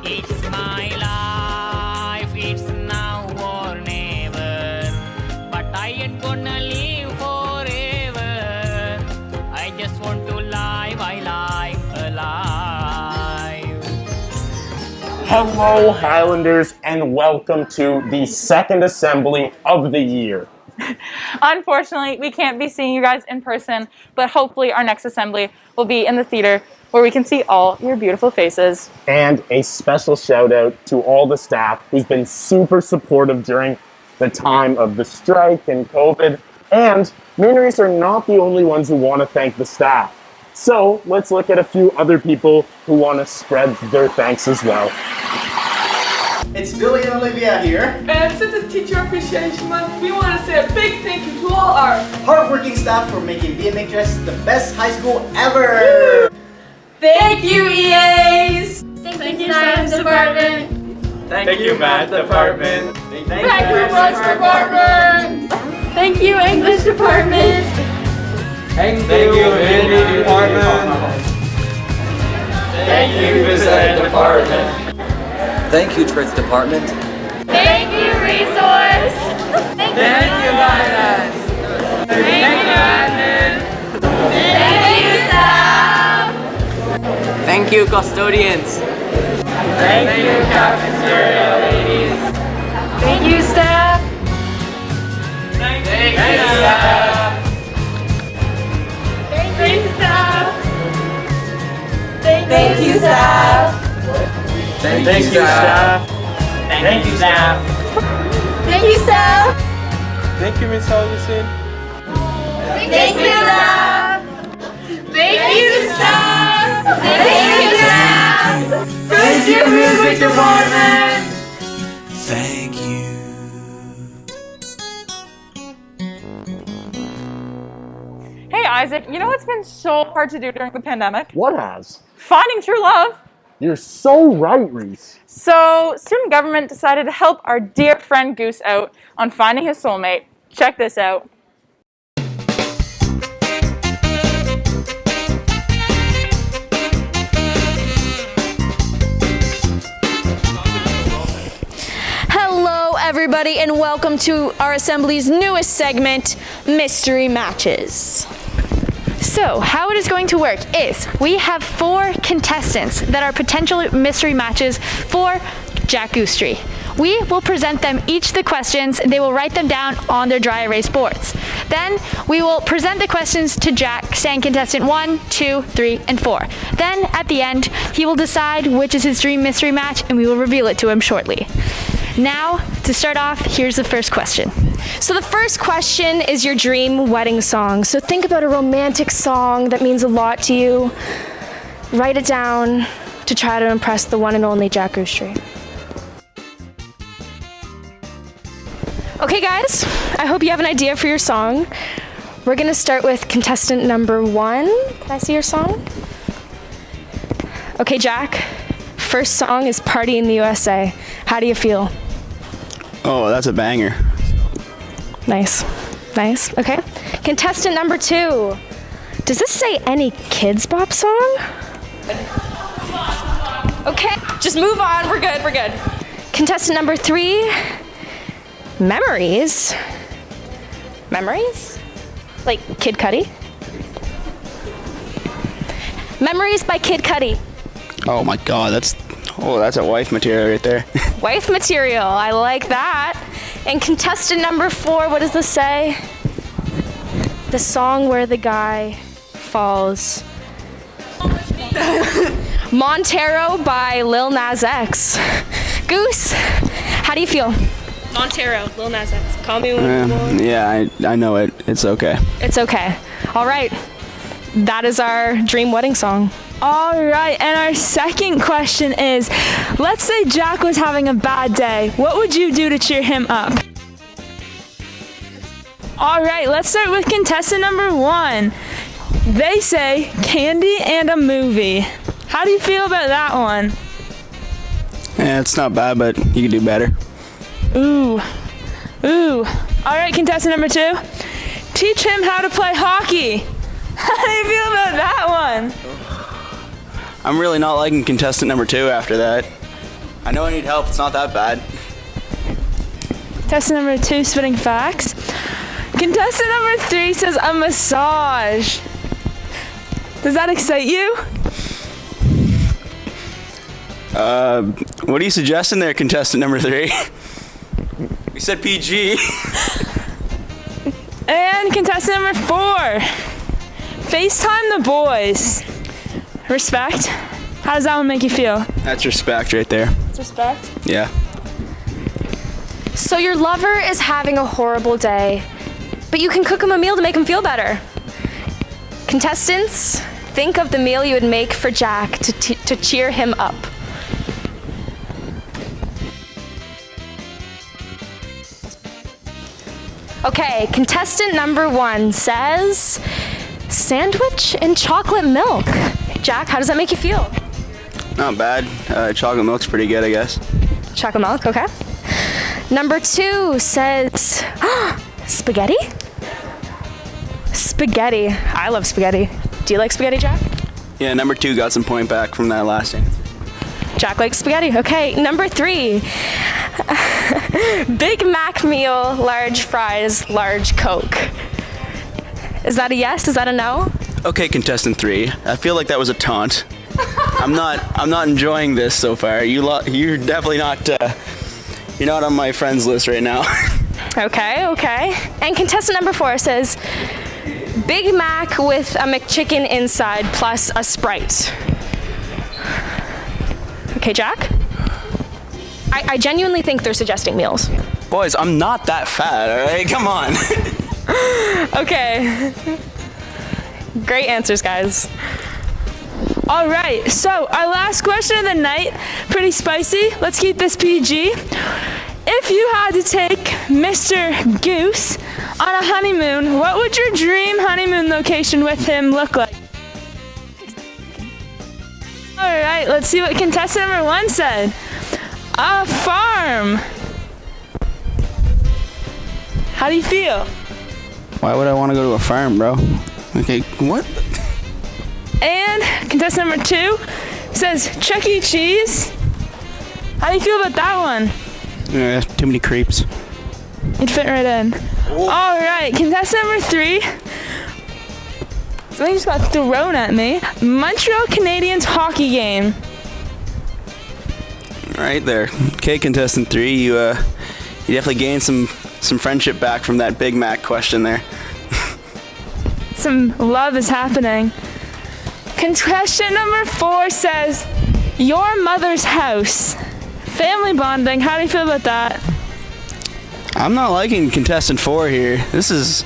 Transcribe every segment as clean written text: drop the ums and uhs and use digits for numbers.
It's my life, it's now or never. But I ain't gonna live forever. I just want to live my life alive. Hello, Highlanders, and welcome to the second assembly of the year. Unfortunately, we can't be seeing you guys in person, but hopefully our next assembly will be in the theater where we can see all your beautiful faces. And a special shout out to all the staff who's been super supportive during the time of the strike and COVID. And Mooneries are not the only ones who want to thank the staff. So let's look at a few other people who want to spread their thanks as well. It's Billy and Olivia here. And since it's Teacher Appreciation Month, we want to say a big thank you to all our Hardworking staff for making BMHS the best high school ever. Thank you, EAs! Thank you, Science Department. Thank you, Math Department. Thank Thank you, Books Department. Thank you, English Department. Thank you, History Department. Thank you, Phys Ed Department. Thank you, Trades Department. Thank you, Resource. Thank you, guys. Thank you, admin. Thank you, staff. Thank you, custodians. Thank you, cafeteria ladies. Thank you, staff. Thank you, staff. Thank you, staff. Thank you, staff. Thank you, staff. Thank you, staff. Thank you, staff. Thank you, Miss Helgeson. Thank you, staff. Thank you, staff. Thank you, staff. Thank you, Music Department. Thank you. Hey Isaac, you know what's been so hard to do during the pandemic? What has? Finding true love. You're so right, Reese. So, student government decided to help our dear friend Goose out on finding his soulmate. Check this out. Hello, everybody, and welcome to our Assembly's newest segment, Mystery Matches. So, how it is going to work is we have 4 contestants that are potential mystery matches for Jack Goose Tree. We will present them each the questions. They will write them down on their dry erase boards. Then we will present the questions to Jack, saying contestant 1, 2, 3, and 4. Then at the end, he will decide which is his dream mystery match, and we will reveal it to him shortly. Now, to start off, here's the first question. So the first question is your dream wedding song. So think about a romantic song that means a lot to you. Write it down to try to impress the one and only Jack Goose Tree. Okay guys, I hope you have an idea for your song. We're gonna start with contestant number 1. Can I see your song? Okay Jack, first song is Party in the USA. How do you feel? Oh, that's a banger. Nice. Okay. Contestant number 2. Does this say any Kids Bop song? Okay, just move on. We're good. Contestant number 3. Memories? Like Kid Cudi? Memories by Kid Cudi. Oh my God, that's a wife material right there. Wife material, I like that. And contestant number 4, what does this say? The song where the guy falls. Montero by Lil Nas X. Goose, how do you feel? Montero, Lil Nas X. Call me when you want. Yeah, I know it. It's okay. It's okay. All right. That is our dream wedding song. All right, and our second question is, let's say Jack was having a bad day. What would you do to cheer him up? All right, let's start with contestant number 1. They say candy and a movie. How do you feel about that one? Yeah, it's not bad, but you can do better. Ooh. All right, contestant number 2. Teach him how to play hockey. How do you feel about that one? I'm really not liking contestant number 2 after that. I know I need help. It's not that bad. Contestant number 2, spitting facts. Contestant number 3 says a massage. Does that excite you? What are you suggesting there, contestant number 3? We said PG. And contestant number 4, FaceTime the boys. Respect. How does that one make you feel? That's respect right there. It's respect. Yeah. So your lover is having a horrible day, but you can cook him a meal to make him feel better. Contestants, think of the meal you would make for Jack to cheer him up. Okay, contestant number 1 says sandwich and chocolate milk. Jack, how does that make you feel? Not bad. Chocolate milk's pretty good, I guess. Chocolate milk, okay. Number 2 says spaghetti? Spaghetti. I love spaghetti. Do you like spaghetti, Jack? Yeah, number 2 got some point back from that last answer. Jack likes spaghetti. Okay, number 3. Big Mac meal, large fries, large Coke. Is that a yes? Is that a no? Okay, contestant 3. I feel like that was a taunt. I'm not enjoying this so far. You're definitely not. You're not on my friends list right now. Okay. And contestant number 4 says Big Mac with a McChicken inside plus a Sprite. Okay, Jack? I genuinely think they're suggesting meals. Boys, I'm not that fat, all right? Come on. Okay. Great answers, guys. All right, so our last question of the night, pretty spicy. Let's keep this PG. If you had to take Mr. Goose on a honeymoon, what would your dream honeymoon location with him look like? All right, let's see what contestant number 1 said. A farm. How do you feel? Why would I want to go to a farm, bro? Okay, what? And contestant number 2 says Chuck E. Cheese. How do you feel about that one? Yeah, too many creeps. You'd fit right in. All right, contestant number 3. Something just got thrown at me. Montreal Canadiens hockey game. Right there. Okay, contestant 3, you definitely gained some friendship back from that Big Mac question there. Some love is happening. Contestant number 4 says your mother's house. Family bonding. How do you feel about that? I'm not liking contestant 4 here. This is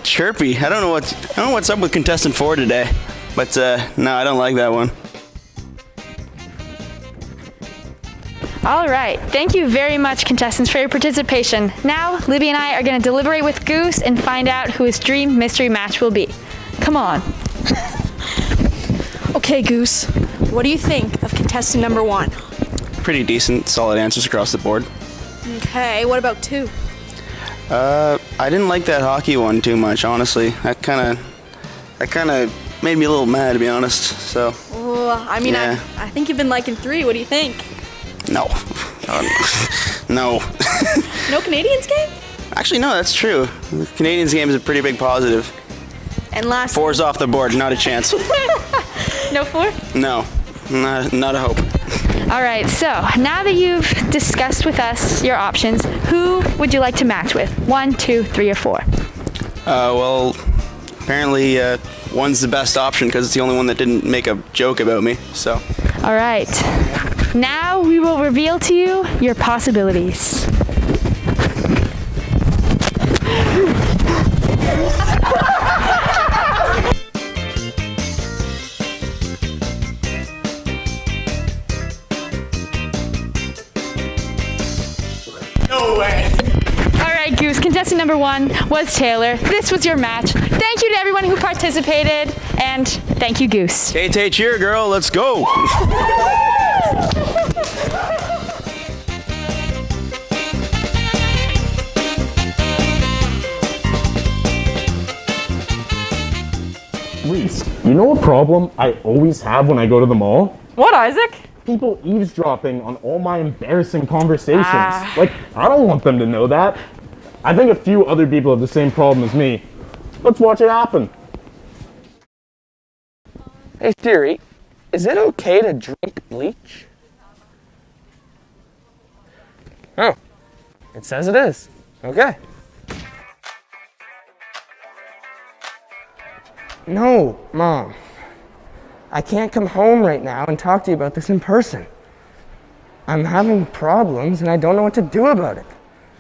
chirpy. I don't know what's up with contestant 4 today, but no, I don't like that one. All right, thank you very much, contestants, for your participation. Now, Libby and I are going to deliberate with Goose and find out who his dream mystery match will be. Come on. Okay, Goose, what do you think of contestant number 1? Pretty decent, solid answers across the board. Okay, what about 2? I didn't like that hockey one too much, honestly. That kind of made me a little mad, to be honest. So. Well, I mean, yeah. I think you've been liking 3. What do you think? No. No. No Canadiens game? Actually, no, that's true. The Canadiens game is a pretty big positive. And last 4's off the board, not a chance. No 4? No, not a hope. All right, so now that you've discussed with us your options, who would you like to match with? 1, 2, 3, or 4? Well, apparently 1's the best option because it's the only one that didn't make a joke about me, so. All right, now we will reveal to you your possibilities. No way. All right, Goose, contestant number 1 was Taylor. This was your match. Thank you to everyone who participated, and thank you, Goose. Tay cheer, girl, let's go. Reese, you know a problem I always have when I go to the mall? What, Isaac? people eavesdropping on all my embarrassing conversations. Like, I don't want them to know that. I think a few other people have the same problem as me. Let's watch it happen. Hey Siri, is it okay to drink bleach? Oh, it says it is. Okay. No, Mom. I can't come home right now and talk to you about this in person. I'm having problems and I don't know what to do about it.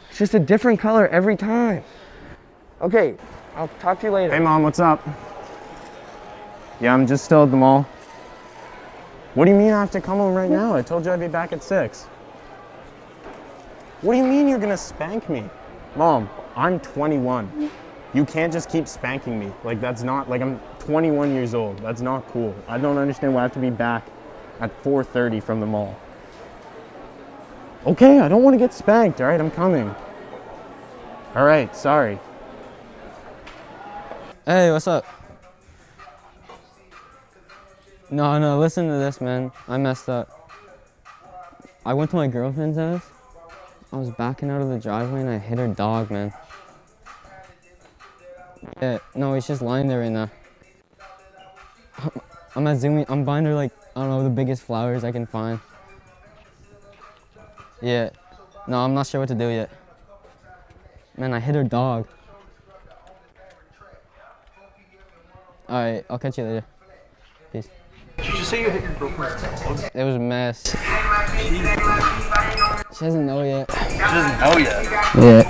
It's just a different color every time. Okay, I'll talk to you later. Hey Mom, what's up? Yeah, I'm just still at the mall. What do you mean I have to come home right now? I told you I'd be back at 6. What do you mean you're gonna spank me? Mom, I'm 21. You can't just keep spanking me. Like, that's not, like, I'm 21 years old. That's not cool. I don't understand why I have to be back at 4:30 from the mall. Okay, I don't want to get spanked, all right? I'm coming. All right, sorry. Hey, what's up? No, listen to this, man. I messed up. I went to my girlfriend's house. I was backing out of the driveway and I hit her dog, man. Yeah, no, he's just lying there right now. I'm at Zoomy. I'm buying her, like, I don't know, the biggest flowers I can find. Yeah. No, I'm not sure what to do yet. Man, I hit her dog. Alright, I'll catch you later. Peace. Did you just say you hit your girlfriend's dog? It was a mess. She doesn't know yet. She doesn't know yet? Yeah.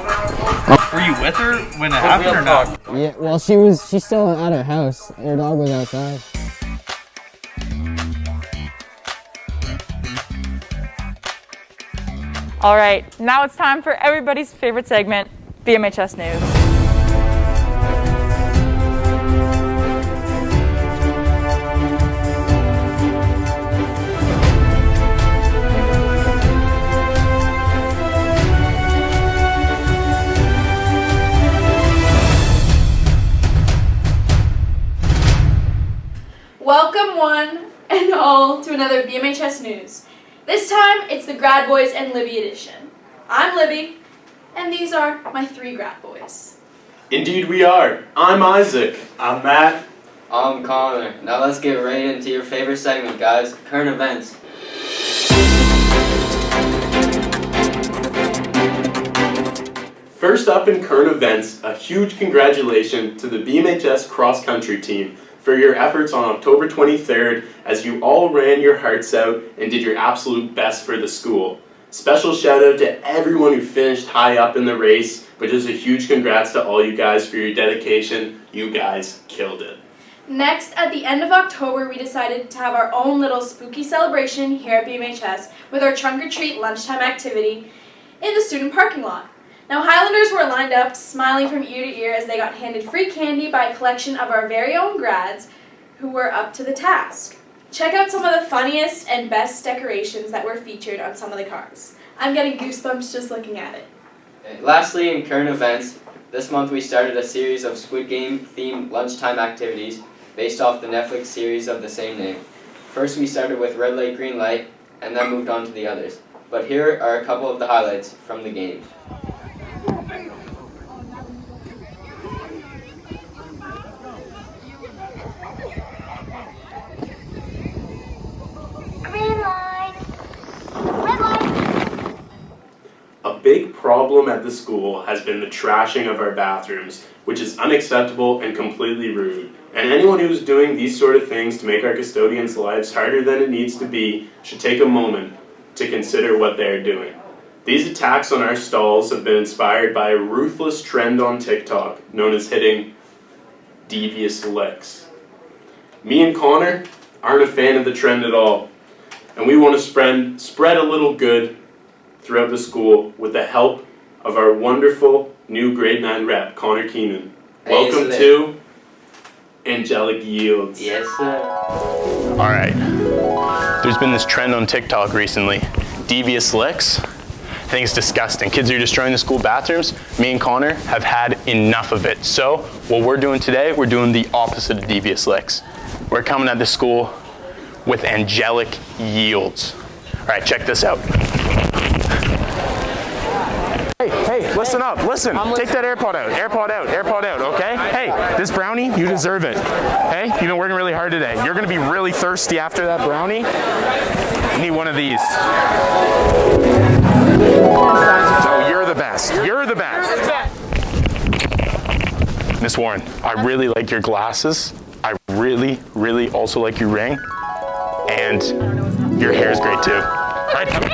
Were you with her when it happened or not? Yeah, well, she's still at her house. Her dog was outside. All right, now it's time for everybody's favorite segment, BMHS News. Welcome one and all to another BMHS News. This time it's the Grad Boys and Libby edition. I'm Libby, and these are my 3 Grad Boys. Indeed we are. I'm Isaac. I'm Matt. I'm Connor. Now let's get right into your favorite segment, guys. Current events. First up in current events, a huge congratulations to the BMHS cross country team for your efforts on October 23rd as you all ran your hearts out and did your absolute best for the school. Special shout out to everyone who finished high up in the race, but just a huge congrats to all you guys for your dedication. You guys killed it. Next, at the end of October, we decided to have our own little spooky celebration here at BMHS with our trunk or treat lunchtime activity in the student parking lot. Now, Highlanders were lined up, smiling from ear to ear as they got handed free candy by a collection of our very own grads who were up to the task. Check out some of the funniest and best decorations that were featured on some of the cars. I'm getting goosebumps just looking at it. Okay. Lastly, in current events, this month we started a series of Squid Game themed lunchtime activities based off the Netflix series of the same name. First, we started with Red Light, Green Light, and then moved on to the others. But here are a couple of the highlights from the games. A big problem at the school has been the trashing of our bathrooms, which is unacceptable and completely rude. And anyone who's doing these sort of things to make our custodians' lives harder than it needs to be should take a moment to consider what they're doing. These attacks on our stalls have been inspired by a ruthless trend on TikTok known as hitting devious licks. Me and Connor aren't a fan of the trend at all, and we want to spread a little good throughout the school with the help of our wonderful new grade 9 rep, Connor Keenan. Welcome to Angelic Yields. Yes, sir. Alright, there's been this trend on TikTok recently, devious licks. I think it's disgusting. Kids are destroying the school bathrooms. Me and Connor have had enough of it. So what we're doing today, we're doing the opposite of devious licks. We're coming at the school with angelic yields. All right, check this out. Hey, listen up, listen. Take that AirPod out, AirPod out, AirPod out, okay? Hey, this brownie, you deserve it. Hey, you've been working really hard today. You're gonna be really thirsty after that brownie. You need one of these. So you're the best, you're the best. Miss Warren, I really like your glasses. I really, really also like your ring. And your hair is great too. All right, come on.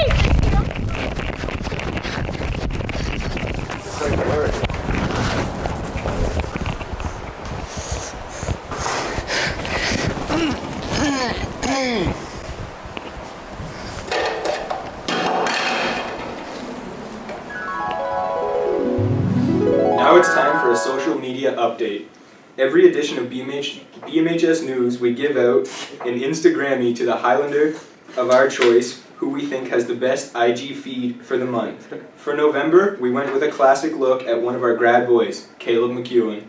Now it's time for a social media update. Every edition of BMHS News, we give out an Instagrammy to the Highlander of our choice, who we think has the best IG feed for the month. For November, we went with a classic look at one of our grad boys, Caleb McEwen.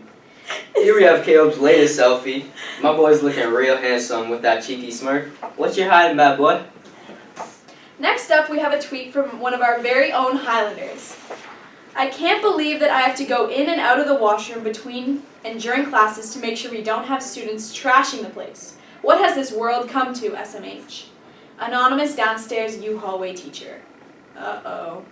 Here we have Caleb's latest selfie. My boy's looking real handsome with that cheeky smirk. What you hiding, bad boy? Next up, we have a tweet from one of our very own Highlanders. I can't believe that I have to go in and out of the washroom between and during classes to make sure we don't have students trashing the place. What has this world come to, SMH? Anonymous downstairs U-hallway teacher. Uh-oh.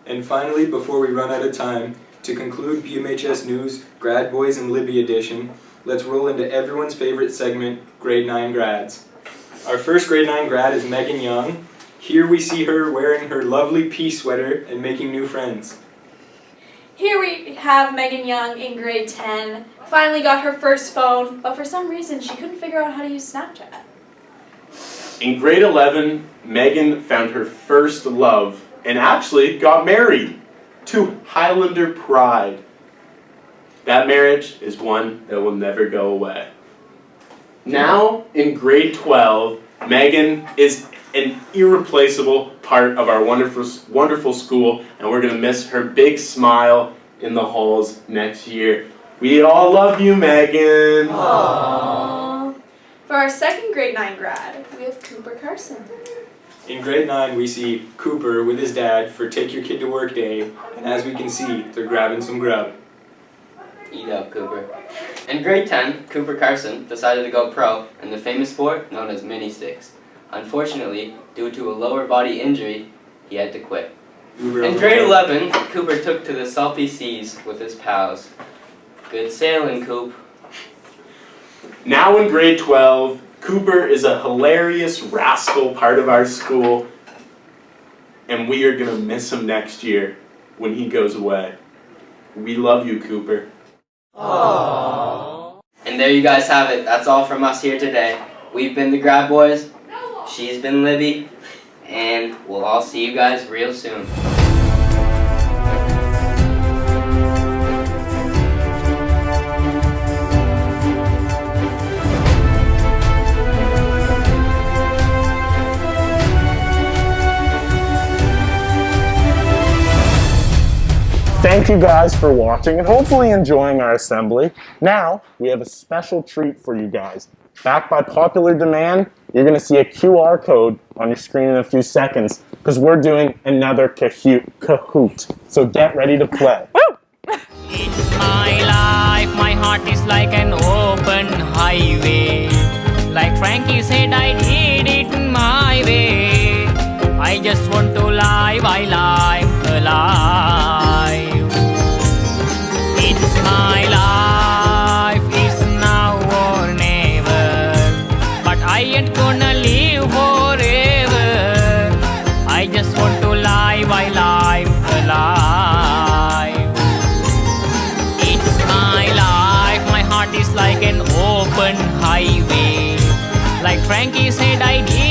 And finally, before we run out of time, to conclude BMHS News Grad Boys and Libby edition, let's roll into everyone's favorite segment, Grade 9 Grads. Our first Grade 9 grad is Megan Young. Here we see her wearing her lovely pea sweater and making new friends. Here we have Megan Young in grade 10. Finally got her first phone, but for some reason she couldn't figure out how to use Snapchat. In grade 11, Megan found her first love and actually got married to Highlander pride. That marriage is one that will never go away. Now, in grade 12, Megan is an irreplaceable part of our wonderful school, and we're going to miss her big smile in the halls next year. We all love you, Megan. Aww. For our second grade 9 grad, we have Cooper Carson. In grade 9, we see Cooper with his dad for Take Your Kid to Work Day, and as we can see, they're grabbing some grub. Eat up, Cooper. In grade 10, Cooper Carson decided to go pro in the famous sport known as mini sticks. Unfortunately, due to a lower body injury, he had to quit. In grade 11, Cooper took to the salty seas with his pals. Good sailing, Coop. Now in grade 12, Cooper is a hilarious rascal part of our school, and we are going to miss him next year when he goes away. We love you, Cooper. Aww. And there you guys have it. That's all from us here today. We've been the Grad Boys. She's been Libby. And we'll all see you guys real soon. Thank you guys for watching and hopefully enjoying our assembly. Now, we have a special treat for you guys. Backed by popular demand, you're going to see a QR code on your screen in a few seconds because we're doing another Kahoot. So get ready to play. It's my life, my heart is like an open highway. Like Frankie said, I did it my way. I just want to live, I live alive. It's my life, it's now or never. But I ain't gonna live forever. I just want to live, I live alive. It's my life, my heart is like an open highway. Like Frankie said, I did